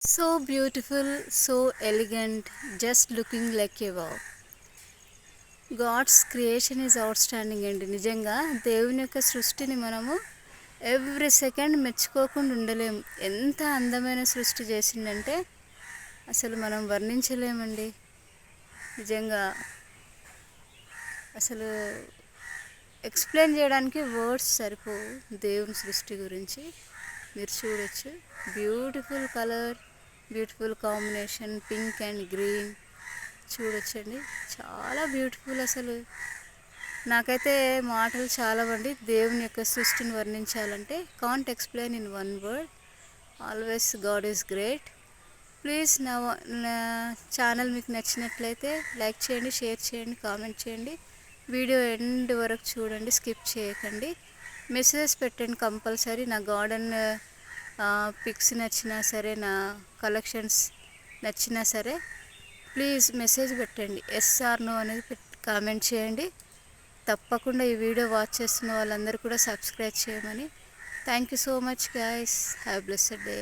So beautiful, so elegant, just looking like a wow. God's creation is outstanding అండి. నిజంగా దేవుని యొక్క సృష్టిని మనము ఎవ్రీ సెకండ్ మెచ్చుకోకుండా ఉండలేము. ఎంత అందమైన సృష్టి చేసిండంటే అసలు మనం వర్ణించలేమండి. నిజంగా అసలు ఎక్స్ప్లెయిన్ చేయడానికి వర్డ్స్ సరిపోవు దేవుని సృష్టి గురించి. మీరు చూడొచ్చు, beautiful colour, beautiful combination, pink and green చూడొచ్చండి. చాలా బ్యూటిఫుల్. అసలు నాకైతే మాటలు చాలావండి దేవుని యొక్క సృష్టిని వర్ణించాలంటే. Can't explain in one word. Always god is great. Please నా ఛానల్ మీకు నచ్చినట్లయితే లైక్ చేయండి, షేర్ చేయండి, కామెంట్ చేయండి. వీడియో ఎండ్ వరకు చూడండి, స్కిప్ చేయకండి. మెసేజెస్ పెట్టండి కంపల్సరీ. నా గార్డెన్ పిక్స్ నచ్చినా సరే, నా కలెక్షన్స్ నచ్చినా సరే ప్లీజ్ మెసేజ్ పెట్టండి. ఎస్ ఆర్ నో అనేది కామెంట్ చేయండి. తప్పకుండా ఈ వీడియో వాచ్ చేస్తున్న వాళ్ళందరూ కూడా సబ్స్క్రైబ్ చేయమని. Thank you so much guys. Have blessed day.